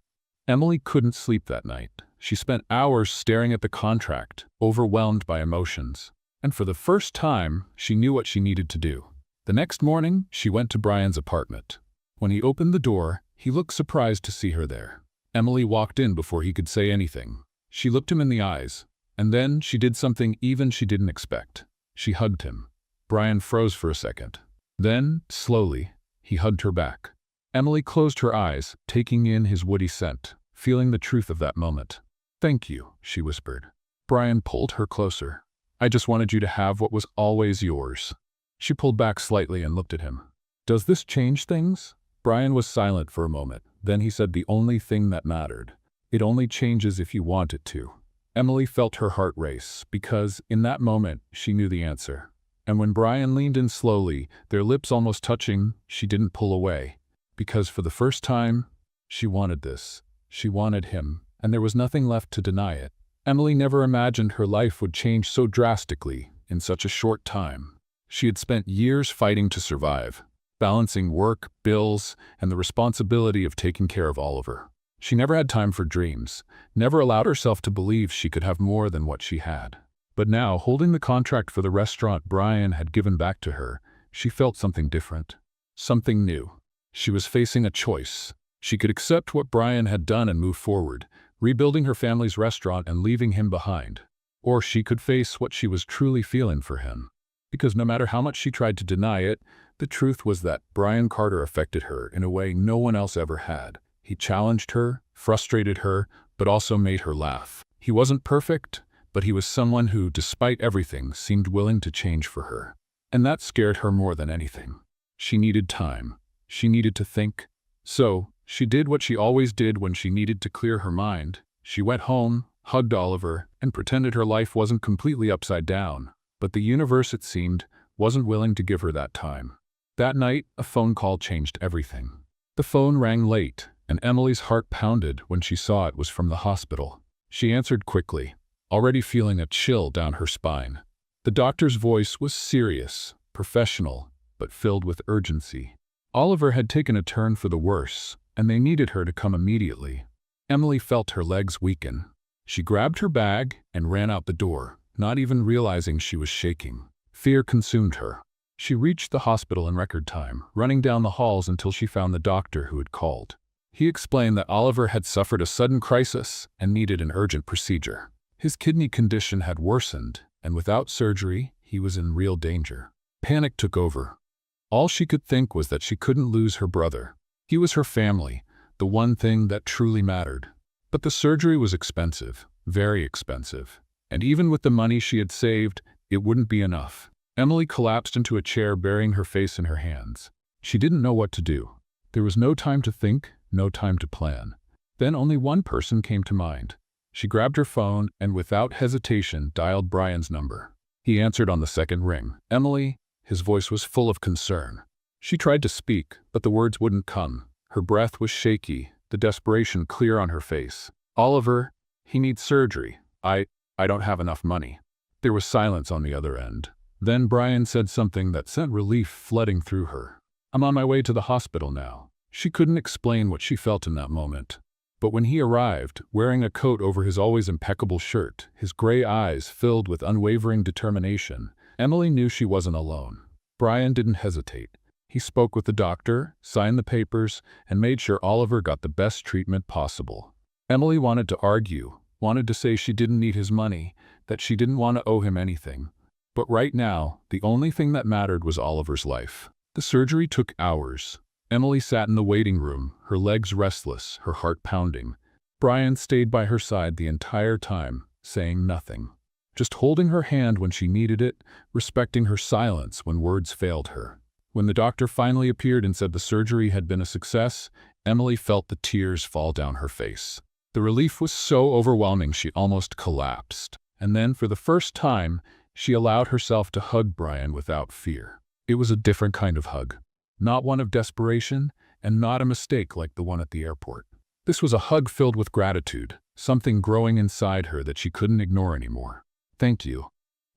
Emily couldn't sleep that night. She spent hours staring at the contract, overwhelmed by emotions. And for the first time, she knew what she needed to do. The next morning, she went to Brian's apartment. When he opened the door, he looked surprised to see her there. Emily walked in before he could say anything. She looked him in the eyes, and then she did something even she didn't expect. She hugged him. Brian froze for a second. Then, slowly, he hugged her back. Emily closed her eyes, taking in his woody scent, feeling the truth of that moment. "Thank you," she whispered. Brian pulled her closer. "I just wanted you to have what was always yours." She pulled back slightly and looked at him. "Does this change things?" Brian was silent for a moment. Then he said the only thing that mattered. "It only changes if you want it to." Emily felt her heart race, because, in that moment, she knew the answer. And when Brian leaned in slowly, their lips almost touching, she didn't pull away. Because for the first time, she wanted this. She wanted him, and there was nothing left to deny it. Emily never imagined her life would change so drastically in such a short time. She had spent years fighting to survive, balancing work, bills, and the responsibility of taking care of Oliver. She never had time for dreams, never allowed herself to believe she could have more than what she had. But now, holding the contract for the restaurant Brian had given back to her, she felt something different, something new. She was facing a choice. She could accept what Brian had done and move forward, rebuilding her family's restaurant and leaving him behind. Or she could face what she was truly feeling for him. Because no matter how much she tried to deny it, the truth was that Brian Carter affected her in a way no one else ever had. He challenged her, frustrated her, but also made her laugh. He wasn't perfect, but he was someone who, despite everything, seemed willing to change for her. And that scared her more than anything. She needed time. She needed to think. So, she did what she always did when she needed to clear her mind. She went home, hugged Oliver, and pretended her life wasn't completely upside down. But the universe, it seemed, wasn't willing to give her that time. That night, a phone call changed everything. The phone rang late, and Emily's heart pounded when she saw it was from the hospital. She answered quickly, already feeling a chill down her spine. The doctor's voice was serious, professional, but filled with urgency. Oliver had taken a turn for the worse, and they needed her to come immediately. Emily felt her legs weaken. She grabbed her bag and ran out the door, not even realizing she was shaking. Fear consumed her. She reached the hospital in record time, running down the halls until she found the doctor who had called. He explained that Oliver had suffered a sudden crisis and needed an urgent procedure. His kidney condition had worsened, and without surgery, he was in real danger. Panic took over. All she could think was that she couldn't lose her brother. He was her family, the one thing that truly mattered. But the surgery was expensive, very expensive. And even with the money she had saved, it wouldn't be enough. Emily collapsed into a chair, burying her face in her hands. She didn't know what to do. There was no time to think, no time to plan. Then only one person came to mind. She grabbed her phone and without hesitation dialed Brian's number. He answered on the second ring. "Emily," his voice was full of concern. She tried to speak, but the words wouldn't come. Her breath was shaky, the desperation clear on her face. "Oliver, he needs surgery. I don't have enough money." There was silence on the other end. Then Brian said something that sent relief flooding through her. "I'm on my way to the hospital now." She couldn't explain what she felt in that moment. But when he arrived, wearing a coat over his always impeccable shirt, his gray eyes filled with unwavering determination, Emily knew she wasn't alone. Brian didn't hesitate. He spoke with the doctor, signed the papers, and made sure Oliver got the best treatment possible. Emily wanted to argue, wanted to say she didn't need his money, that she didn't want to owe him anything. But right now, the only thing that mattered was Oliver's life. The surgery took hours. Emily sat in the waiting room, her legs restless, her heart pounding. Brian stayed by her side the entire time, saying nothing. Just holding her hand when she needed it, respecting her silence when words failed her. When the doctor finally appeared and said the surgery had been a success, Emily felt the tears fall down her face. The relief was so overwhelming she almost collapsed. And then, for the first time, she allowed herself to hug Brian without fear. It was a different kind of hug. Not one of desperation, and not a mistake like the one at the airport. This was a hug filled with gratitude, something growing inside her that she couldn't ignore anymore. "Thank you."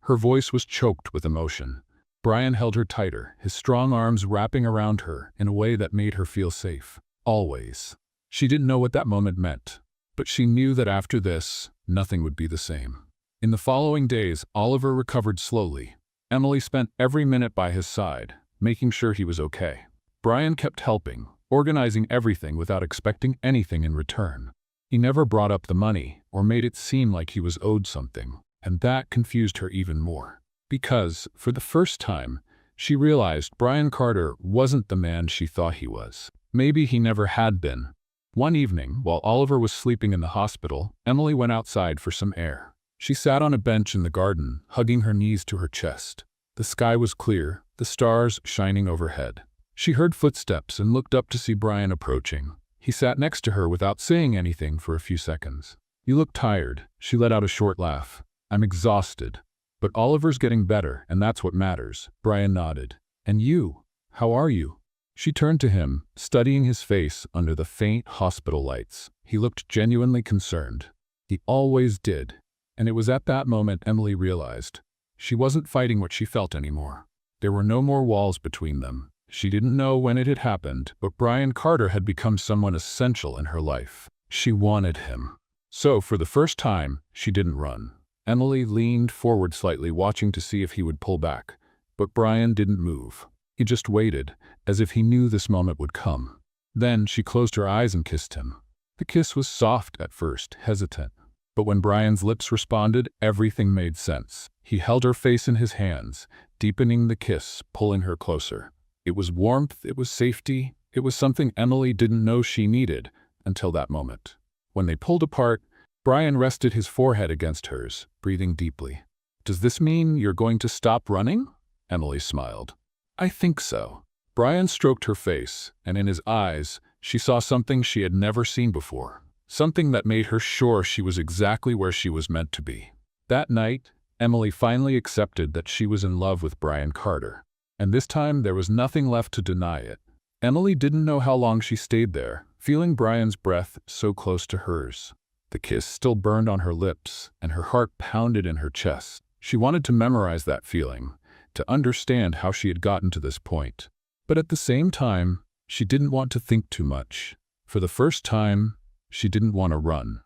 Her voice was choked with emotion. Brian held her tighter, his strong arms wrapping around her in a way that made her feel safe. Always. She didn't know what that moment meant, but she knew that after this, nothing would be the same. In the following days, Oliver recovered slowly. Emily spent every minute by his side, making sure he was okay. Brian kept helping, organizing everything without expecting anything in return. He never brought up the money or made it seem like he was owed something, and that confused her even more. Because, for the first time, she realized Brian Carter wasn't the man she thought he was. Maybe he never had been. One evening, while Oliver was sleeping in the hospital, Emily went outside for some air. She sat on a bench in the garden, hugging her knees to her chest. The sky was clear, the stars shining overhead. She heard footsteps and looked up to see Brian approaching. He sat next to her without saying anything for a few seconds. "You look tired." She let out a short laugh. "I'm exhausted. But Oliver's getting better, and that's what matters." Brian nodded. "And you? How are you?" She turned to him, studying his face under the faint hospital lights. He looked genuinely concerned. He always did. And it was at that moment Emily realized she wasn't fighting what she felt anymore. There were no more walls between them. She didn't know when it had happened, but Brian Carter had become someone essential in her life. She wanted him. So, for the first time, she didn't run. Emily leaned forward slightly, watching to see if he would pull back. But Brian didn't move. He just waited, as if he knew this moment would come. Then she closed her eyes and kissed him. The kiss was soft at first, hesitant. But when Brian's lips responded, everything made sense. He held her face in his hands, deepening the kiss, pulling her closer. It was warmth, it was safety, it was something Emily didn't know she needed until that moment. When they pulled apart, Brian rested his forehead against hers, breathing deeply. "Does this mean you're going to stop running?" Emily smiled. "I think so." Brian stroked her face, and in his eyes, she saw something she had never seen before. Something that made her sure she was exactly where she was meant to be. That night, Emily finally accepted that she was in love with Brian Carter. And this time, there was nothing left to deny it. Emily didn't know how long she stayed there, feeling Brian's breath so close to hers. The kiss still burned on her lips, and her heart pounded in her chest. She wanted to memorize that feeling, to understand how she had gotten to this point. But at the same time, she didn't want to think too much. For the first time, she didn't want to run.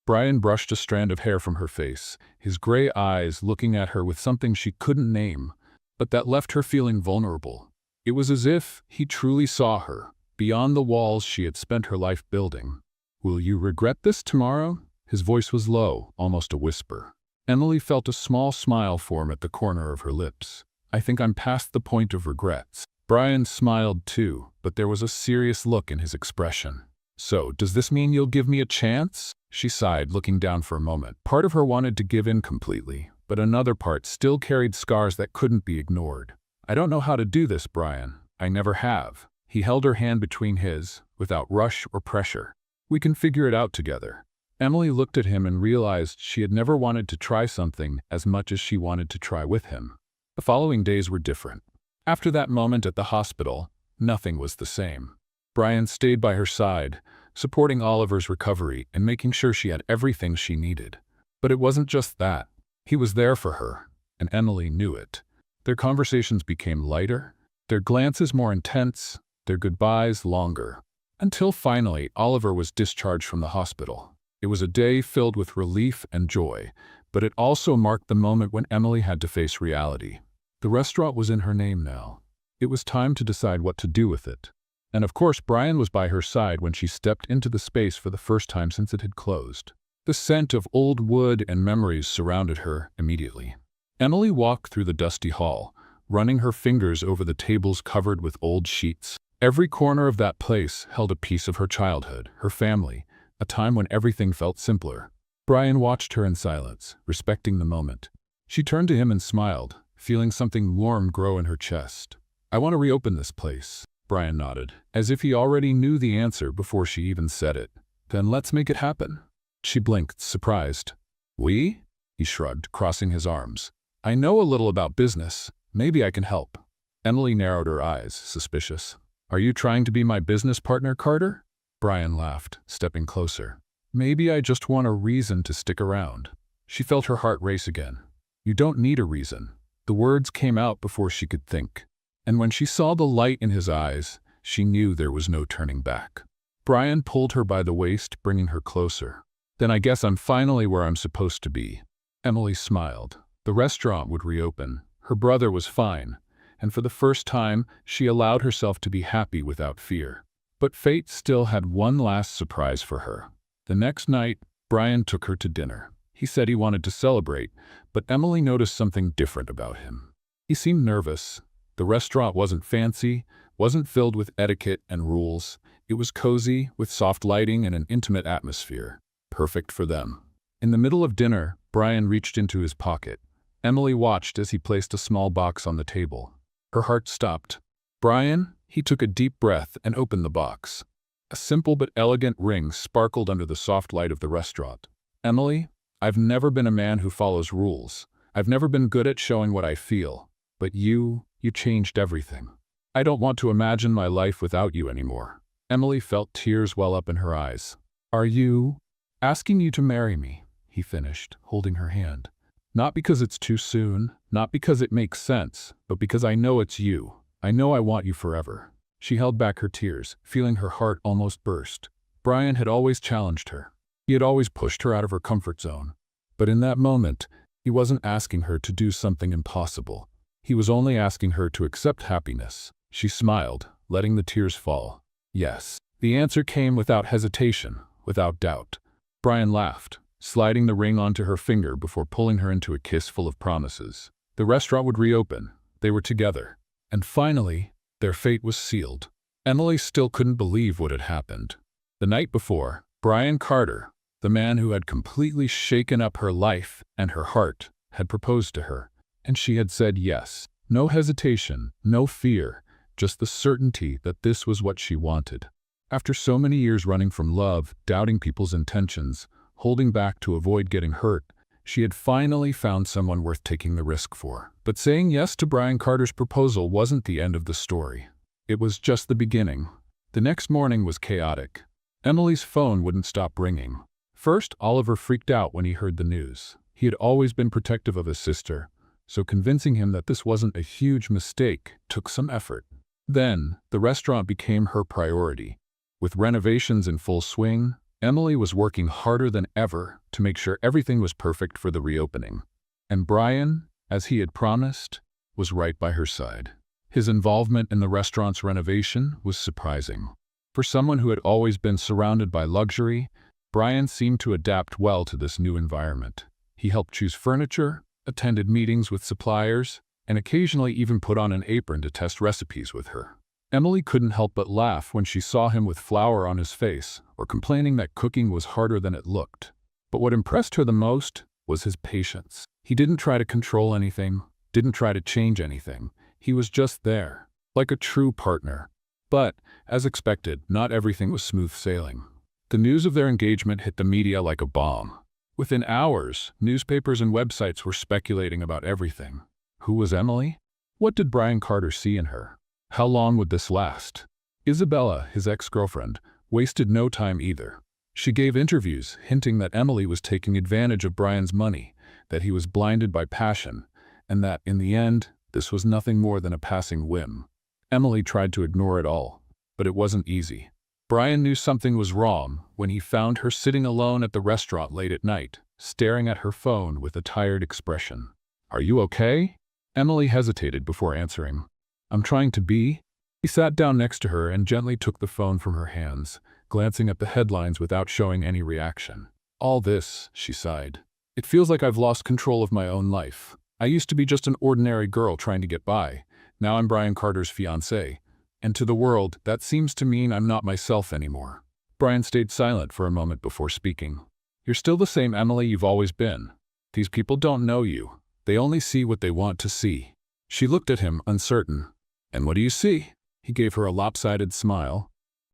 Brian brushed a strand of hair from her face, his gray eyes looking at her with something she couldn't name, but that left her feeling vulnerable. It was as if he truly saw her, beyond the walls she had spent her life building. "Will you regret this tomorrow?" His voice was low, almost a whisper. Emily felt a small smile form at the corner of her lips. "I think I'm past the point of regrets." Brian smiled too, but there was a serious look in his expression. "So, does this mean you'll give me a chance?" She sighed, looking down for a moment. Part of her wanted to give in completely, but another part still carried scars that couldn't be ignored. "I don't know how to do this, Brian. I never have." He held her hand between his, without rush or pressure. "We can figure it out together." Emily looked at him and realized she had never wanted to try something as much as she wanted to try with him. The following days were different. After that moment at the hospital, nothing was the same. Brian stayed by her side, supporting Oliver's recovery and making sure she had everything she needed. But it wasn't just that. He was there for her, and Emily knew it. Their conversations became lighter, their glances more intense, their goodbyes longer. Until finally, Oliver was discharged from the hospital. It was a day filled with relief and joy, but it also marked the moment when Emily had to face reality. The restaurant was in her name now. It was time to decide what to do with it. And of course, Brian was by her side when she stepped into the space for the first time since it had closed. The scent of old wood and memories surrounded her immediately. Emily walked through the dusty hall, running her fingers over the tables covered with old sheets. Every corner of that place held a piece of her childhood, her family, a time when everything felt simpler. Brian watched her in silence, respecting the moment. She turned to him and smiled, feeling something warm grow in her chest. "I want to reopen this place." Brian nodded, as if he already knew the answer before she even said it. "Then let's make it happen." She blinked, surprised. "We?" He shrugged, crossing his arms. "I know a little about business. Maybe I can help." Emily narrowed her eyes, suspicious. "Are you trying to be my business partner, Carter?" Brian laughed, stepping closer. "Maybe I just want a reason to stick around." She felt her heart race again. "You don't need a reason." The words came out before she could think. And when she saw the light in his eyes, she knew there was no turning back. Brian pulled her by the waist, bringing her closer. "Then I guess I'm finally where I'm supposed to be." Emily smiled. The restaurant would reopen. Her brother was fine, and for the first time, she allowed herself to be happy without fear. But fate still had one last surprise for her. The next night, Brian took her to dinner. He said he wanted to celebrate, but Emily noticed something different about him. He seemed nervous. The restaurant wasn't fancy, wasn't filled with etiquette and rules. It was cozy, with soft lighting and an intimate atmosphere. Perfect for them. In the middle of dinner, Brian reached into his pocket. Emily watched as he placed a small box on the table. Her heart stopped. "Brian?" He took a deep breath and opened the box. A simple but elegant ring sparkled under the soft light of the restaurant. "Emily, I've never been a man who follows rules. I've never been good at showing what I feel. But you changed everything. I don't want to imagine my life without you anymore." Emily felt tears well up in her eyes. "Are you?" "Asking you to marry me," he finished, holding her hand. "Not because it's too soon, not because it makes sense, but because I know it's you. I know I want you forever." She held back her tears, feeling her heart almost burst. Brian had always challenged her. He had always pushed her out of her comfort zone. But in that moment, he wasn't asking her to do something impossible. He was only asking her to accept happiness. She smiled, letting the tears fall. Yes. The answer came without hesitation, without doubt. Brian laughed, sliding the ring onto her finger before pulling her into a kiss full of promises. The restaurant would reopen. They were together. And finally, their fate was sealed. Emily still couldn't believe what had happened. The night before, Brian Carter, the man who had completely shaken up her life and her heart, had proposed to her. And she had said yes. No hesitation, no fear, just the certainty that this was what she wanted. After so many years running from love, doubting people's intentions, holding back to avoid getting hurt, she had finally found someone worth taking the risk for. But saying yes to Brian Carter's proposal wasn't the end of the story. It was just the beginning. The next morning was chaotic. Emily's phone wouldn't stop ringing. First, Oliver freaked out when he heard the news. He had always been protective of his sister, so convincing him that this wasn't a huge mistake took some effort. Then, the restaurant became her priority. With renovations in full swing, Emily was working harder than ever to make sure everything was perfect for the reopening. And Brian, as he had promised, was right by her side. His involvement in the restaurant's renovation was surprising. For someone who had always been surrounded by luxury, Brian seemed to adapt well to this new environment. He helped choose furniture, attended meetings with suppliers, and occasionally even put on an apron to test recipes with her. Emily couldn't help but laugh when she saw him with flour on his face or complaining that cooking was harder than it looked. But what impressed her the most was his patience. He didn't try to control anything, didn't try to change anything. He was just there, like a true partner. But, as expected, not everything was smooth sailing. The news of their engagement hit the media like a bomb. Within hours, newspapers and websites were speculating about everything. Who was Emily? What did Brian Carter see in her? How long would this last? Isabella, his ex-girlfriend, wasted no time either. She gave interviews hinting that Emily was taking advantage of Brian's money, that he was blinded by passion, and that, in the end, this was nothing more than a passing whim. Emily tried to ignore it all, but it wasn't easy. Brian knew something was wrong when he found her sitting alone at the restaurant late at night, staring at her phone with a tired expression. "Are you okay?" Emily hesitated before answering. "I'm trying to be." He sat down next to her and gently took the phone from her hands, glancing at the headlines without showing any reaction. All this, she sighed. It feels like I've lost control of my own life. I used to be just an ordinary girl trying to get by. Now I'm Brian Carter's fiancée. And to the world, that seems to mean I'm not myself anymore. Brian stayed silent for a moment before speaking. You're still the same Emily you've always been. These people don't know you. They only see what they want to see. She looked at him, uncertain. And what do you see? He gave her a lopsided smile.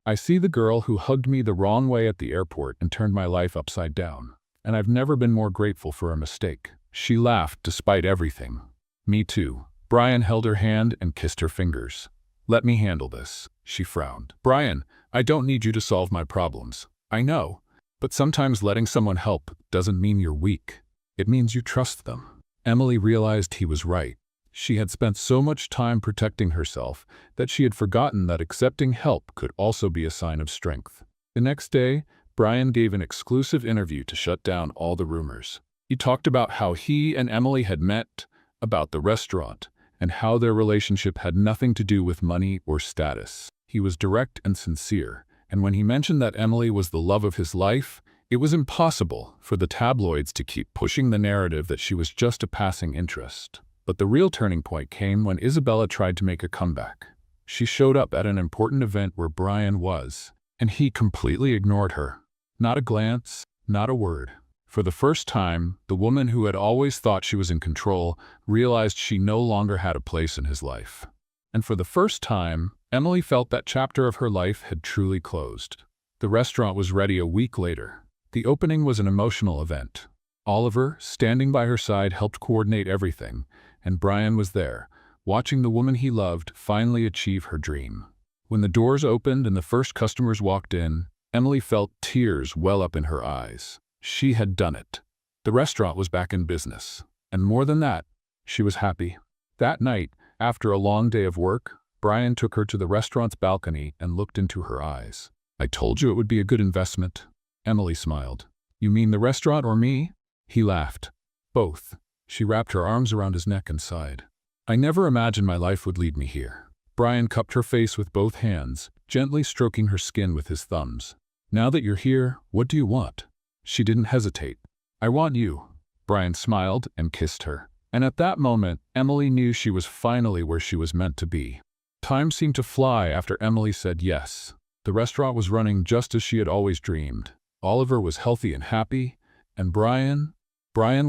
I see the girl who hugged me the wrong way at the airport and turned my life upside down. And I've never been more grateful for a mistake. She laughed despite everything. Me too. Brian held her hand and kissed her fingers. Let me handle this, she frowned. Brian, I don't need you to solve my problems. I know. But sometimes letting someone help doesn't mean you're weak. It means you trust them. Emily realized he was right. She had spent so much time protecting herself that she had forgotten that accepting help could also be a sign of strength. The next day, Brian gave an exclusive interview to shut down all the rumors. He talked about how he and Emily had met, about the restaurant, and how their relationship had nothing to do with money or status. He was direct and sincere, and when he mentioned that Emily was the love of his life, it was impossible for the tabloids to keep pushing the narrative that she was just a passing interest. But the real turning point came when Isabella tried to make a comeback. She showed up at an important event where Brian was, and he completely ignored her. Not a glance, not a word. For the first time, the woman who had always thought she was in control realized she no longer had a place in his life. And for the first time, Emily felt that chapter of her life had truly closed. The restaurant was ready a week later. The opening was an emotional event. Oliver, standing by her side, helped coordinate everything, and Brian was there, watching the woman he loved finally achieve her dream. When the doors opened and the first customers walked in, Emily felt tears well up in her eyes. She had done it. The restaurant was back in business. And more than that, she was happy. That night, after a long day of work, Brian took her to the restaurant's balcony and looked into her eyes. I told you it would be a good investment. Emily smiled. You mean the restaurant or me? He laughed. Both. She wrapped her arms around his neck and sighed. I never imagined my life would lead me here. Brian cupped her face with both hands, gently stroking her skin with his thumbs. Now that you're here, what do you want? She didn't hesitate. I want you. Brian smiled and kissed her. And at that moment, Emily knew she was finally where she was meant to be. Time seemed to fly after Emily said yes. The restaurant was running just as she had always dreamed. Oliver was healthy and happy, and Brian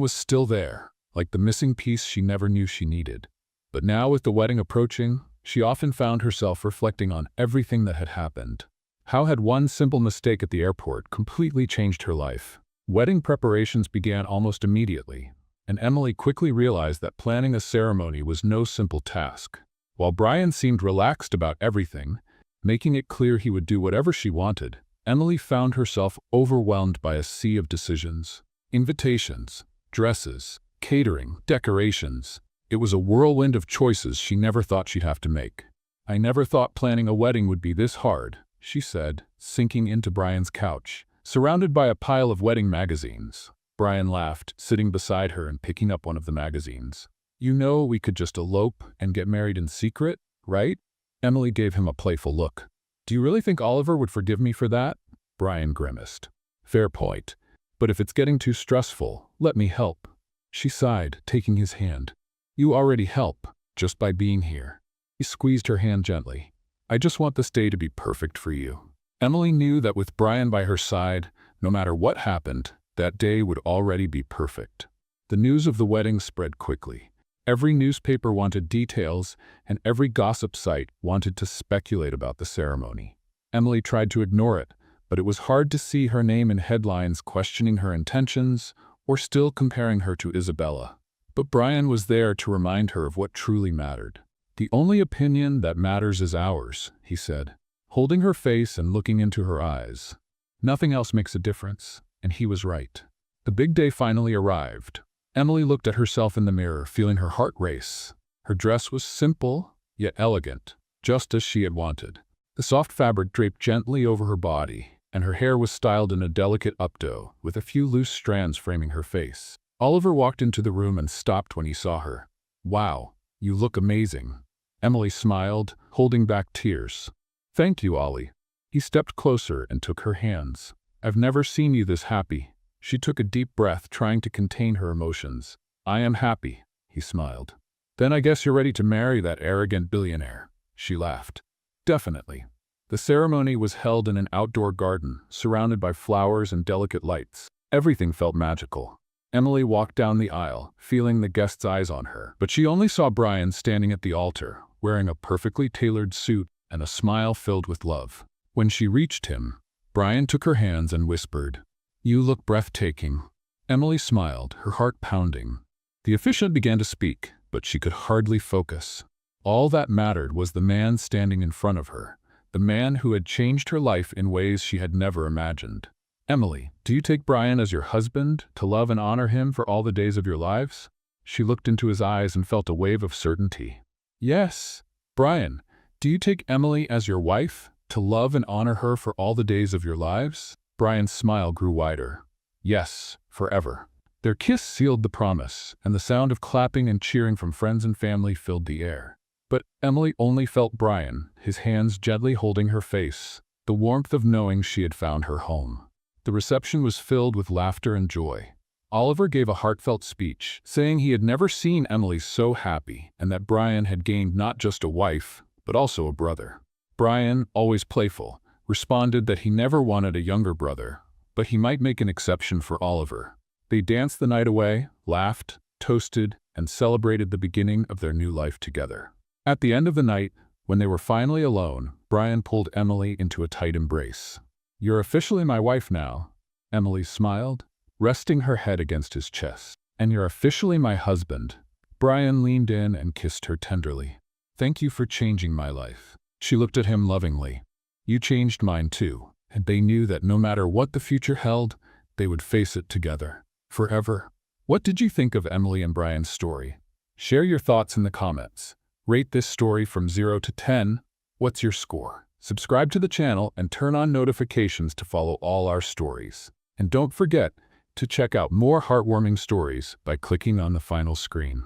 was still there, like the missing piece she never knew she needed. But now with the wedding approaching, she often found herself reflecting on everything that had happened. How had one simple mistake at the airport completely changed her life? Wedding preparations began almost immediately, and Emily quickly realized that planning a ceremony was no simple task. While Brian seemed relaxed about everything, making it clear he would do whatever she wanted, Emily found herself overwhelmed by a sea of decisions. Invitations, dresses, catering, decorations. It was a whirlwind of choices she never thought she'd have to make. I never thought planning a wedding would be this hard, she said, sinking into Brian's couch, surrounded by a pile of wedding magazines. Brian laughed, sitting beside her and picking up one of the magazines. You know we could just elope and get married in secret, right? Emily gave him a playful look. Do you really think Oliver would forgive me for that? Brian grimaced. Fair point. But if it's getting too stressful, let me help. She sighed, taking his hand. You already help, just by being here. He squeezed her hand gently. I just want this day to be perfect for you. Emily knew that with Brian by her side, no matter what happened, that day would already be perfect. The news of the wedding spread quickly. Every newspaper wanted details, and every gossip site wanted to speculate about the ceremony. Emily tried to ignore it, but it was hard to see her name in headlines questioning her intentions or still comparing her to Isabella. But Brian was there to remind her of what truly mattered. The only opinion that matters is ours, he said, holding her face and looking into her eyes. Nothing else makes a difference, and he was right. The big day finally arrived. Emily looked at herself in the mirror, feeling her heart race. Her dress was simple, yet elegant, just as she had wanted. The soft fabric draped gently over her body, and her hair was styled in a delicate updo, with a few loose strands framing her face. Oliver walked into the room and stopped when he saw her. Wow, you look amazing. Emily smiled, holding back tears. Thank you, Ollie. He stepped closer and took her hands. I've never seen you this happy. She took a deep breath, trying to contain her emotions. "I am happy," he smiled. "Then I guess you're ready to marry that arrogant billionaire," she laughed. "Definitely." The ceremony was held in an outdoor garden, surrounded by flowers and delicate lights. Everything felt magical. Emily walked down the aisle, feeling the guests' eyes on her, but she only saw Brian standing at the altar, wearing a perfectly tailored suit and a smile filled with love. When she reached him, Brian took her hands and whispered, "You look breathtaking." Emily smiled, her heart pounding. The officiant began to speak, but she could hardly focus. All that mattered was the man standing in front of her, the man who had changed her life in ways she had never imagined. "Emily, do you take Brian as your husband, to love and honor him for all the days of your lives?" She looked into his eyes and felt a wave of certainty. "Yes." "Brian, do you take Emily as your wife, to love and honor her for all the days of your lives?" Brian's smile grew wider. "Yes, forever." Their kiss sealed the promise, and the sound of clapping and cheering from friends and family filled the air. But Emily only felt Brian, his hands gently holding her face, the warmth of knowing she had found her home. The reception was filled with laughter and joy. Oliver gave a heartfelt speech, saying he had never seen Emily so happy and that Brian had gained not just a wife, but also a brother. Brian, always playful, responded that he never wanted a younger brother, but he might make an exception for Oliver. They danced the night away, laughed, toasted, and celebrated the beginning of their new life together. At the end of the night, when they were finally alone, Brian pulled Emily into a tight embrace. "You're officially my wife now," Emily smiled, resting her head against his chest. "And you're officially my husband." Brian leaned in and kissed her tenderly. "Thank you for changing my life." She looked at him lovingly. "You changed mine too." And they knew that no matter what the future held, they would face it together, forever. What did you think of Emily and Brian's story? Share your thoughts in the comments. Rate this story from 0 to 10. What's your score? Subscribe to the channel and turn on notifications to follow all our stories. And don't forget to check out more heartwarming stories by clicking on the final screen.